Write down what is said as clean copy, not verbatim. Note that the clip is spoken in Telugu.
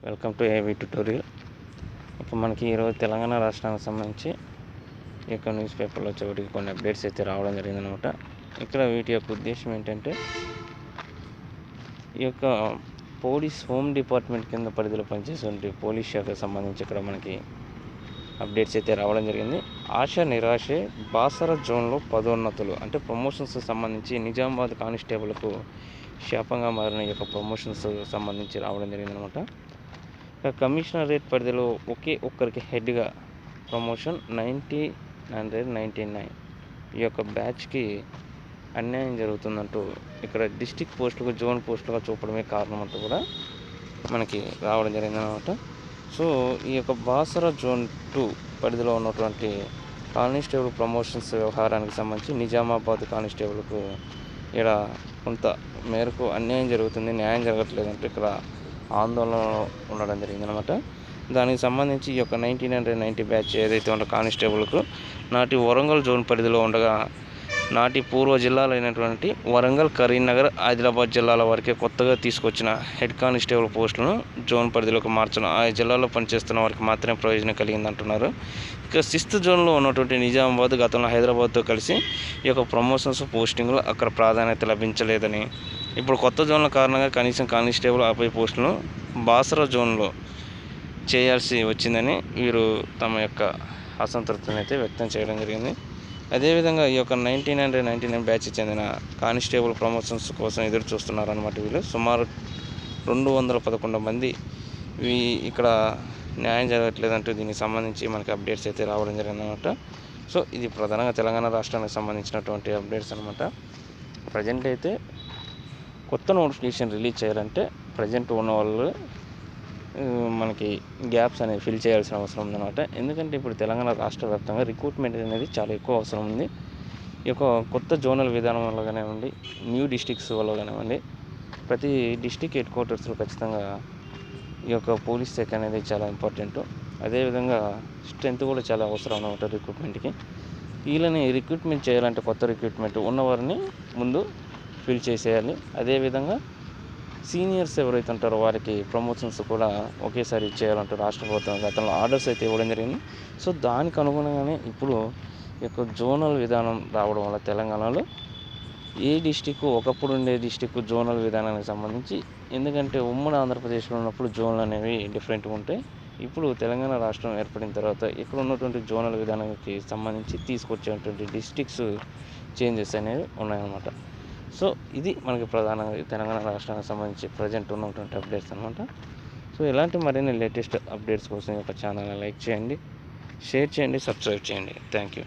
వెల్కమ్ టు ఏవి ట్యుటోరియల్. ఇప్పుడు మనకి ఈరోజు తెలంగాణ రాష్ట్రానికి సంబంధించి ఈ యొక్క న్యూస్ పేపర్లో వచ్చేటికి కొన్ని అప్డేట్స్ అయితే రావడం జరిగిందనమాట. ఇక్కడ వీటి యొక్క ఉద్దేశం ఏంటంటే, ఈ యొక్క పోలీస్ హోమ్ డిపార్ట్మెంట్ కింద పరిధిలో పనిచేసే పోలీస్ శాఖకు సంబంధించి ఇక్కడ మనకి అప్డేట్స్ అయితే రావడం జరిగింది. ఆశ నిరాశే, బాసర జోన్లో పదోన్నతులు అంటే ప్రమోషన్స్ సంబంధించి నిజామాబాద్ కానిస్టేబుల్కు శాపంగా మారిన ఈ యొక్క ప్రమోషన్స్ సంబంధించి రావడం జరిగిందనమాట. కమిషనరేట్ పరిధిలో ఒక్కరికి హెడ్గా ప్రమోషన్ 1999 ఈ యొక్క బ్యాచ్కి అన్యాయం జరుగుతుందంటూ ఇక్కడ డిస్టిక్ పోస్టులకు జోన్ పోస్టులుగా చూపడమే కారణం అంటూ కూడా మనకి రావడం జరిగిందనమాట. సో ఈ యొక్క బాసర జోన్ 2 పరిధిలో ఉన్నటువంటి కానిస్టేబుల్ ప్రమోషన్స్ వ్యవహారానికి సంబంధించి నిజామాబాద్ కానిస్టేబుల్కు ఇక్కడ కొంత మేరకు అన్యాయం జరుగుతుంది, న్యాయం జరగట్లేదంటూ ఇక్కడ ఆందోళన ఉండడం జరిగిందనమాట. దానికి సంబంధించి ఈ యొక్క 1990 బ్యాచ్ ఏదైతే ఉందో కానిస్టేబుల్కు నాటి వరంగల్ జోన్ పరిధిలో ఉండగా నాటి పూర్వ జిల్లాలైనటువంటి వరంగల్, కరీంనగర్, ఆదిలాబాద్ జిల్లాల వరకే కొత్తగా తీసుకొచ్చిన హెడ్ కానిస్టేబుల్ పోస్టులను జోన్ పరిధిలోకి మార్చడం ఆ జిల్లాలో పనిచేస్తున్న వారికి మాత్రమే ప్రయోజనం కలిగిందంటున్నారు. ఇక 6th జోన్లో ఉన్నటువంటి నిజామాబాద్ గతంలో హైదరాబాద్తో కలిసి ఈ యొక్క ప్రమోషన్స్ పోస్టింగ్లు అక్కడ ప్రాధాన్యత లభించలేదని, ఇప్పుడు కొత్త జోన్ల కారణంగా కనీసం కానిస్టేబుల్ ఆపై పోస్టులను బాసర జోన్లో చేయాల్సి వచ్చిందని వీరు తమ యొక్క అసంతృప్తిని అయితే వ్యక్తం చేయడం జరిగింది. అదేవిధంగా ఈ యొక్క 1999 బ్యాచ్కి చెందిన కానిస్టేబుల్ ప్రమోషన్స్ కోసం ఎదురు చూస్తున్నారన్నమాట. వీళ్ళు సుమారు 211 మంది ఇక్కడ న్యాయం జరగట్లేదంటూ దీనికి సంబంధించి మనకి అప్డేట్స్ అయితే రావడం జరిగిందన్నమాట. సో ఇది ప్రధానంగా తెలంగాణ రాష్ట్రానికి సంబంధించినటువంటి అప్డేట్స్ అనమాట. ప్రజెంట్ అయితే కొత్త నోటిఫికేషన్ రిలీజ్ చేయాలంటే ప్రజెంట్ ఉన్న వాళ్ళు మనకి గ్యాప్స్ అనేవి ఫిల్ చేయాల్సిన అవసరం ఉందన్నమాట. ఎందుకంటే ఇప్పుడు తెలంగాణ రాష్ట్ర వ్యాప్తంగా రిక్రూట్మెంట్ అనేది చాలా ఎక్కువ అవసరం ఉంది. ఈ యొక్క కొత్త జోనల్ విధానం వల్ల కానివ్వండి, న్యూ డిస్ట్రిక్ట్స్ వల్ల కానివ్వండి, ప్రతి డిస్ట్రిక్ట్ హెడ్ క్వార్టర్స్లో ఖచ్చితంగా ఈ యొక్క పోలీస్ శాఖ అనేది చాలా ఇంపార్టెంట్. అదేవిధంగా స్ట్రెంత్ కూడా చాలా అవసరం అన్నమాట రిక్రూట్మెంట్కి. వీళ్ళని రిక్రూట్మెంట్ చేయాలంటే కొత్త రిక్రూట్మెంట్ ఉన్నవారిని ముందు ఫిల్ చేసేయాలి. అదేవిధంగా సీనియర్స్ ఎవరైతే ఉంటారో వారికి ప్రమోషన్స్ కూడా ఒకేసారి ఇచ్చేయాలంటూ రాష్ట్ర ప్రభుత్వం గతంలో ఆర్డర్స్ అయితే ఇవ్వడం జరిగింది. సో దానికి అనుగుణంగానే ఇప్పుడు ఈ యొక్క జోనల్ విధానం రావడం వల్ల తెలంగాణలో ఏ డిస్టిక్ ఒకప్పుడు ఉండే డిస్టిక్ జోనల్ విధానానికి సంబంధించి, ఎందుకంటే ఉమ్మడి ఆంధ్రప్రదేశ్లో ఉన్నప్పుడు జోన్లు అనేవి డిఫరెంట్గా ఉంటాయి. ఇప్పుడు తెలంగాణ రాష్ట్రం ఏర్పడిన తర్వాత ఇక్కడ ఉన్నటువంటి జోనల్ విధానానికి సంబంధించి తీసుకొచ్చేటువంటి డిస్ట్రిక్ట్స్ చేంజెస్ అనేవి ఉన్నాయన్నమాట. సో ఇది మనకి ప్రధానంగా తెలంగాణ రాష్ట్రానికి సంబంధించి ప్రజెంట్ ఉన్నటువంటి అప్డేట్స్ అనమాట. సో ఇలాంటి మరిన్ని లేటెస్ట్ అప్డేట్స్ కోసం ఈ యొక్క ఛానల్ని లైక్ చేయండి, షేర్ చేయండి, సబ్స్క్రైబ్ చేయండి. Thank you.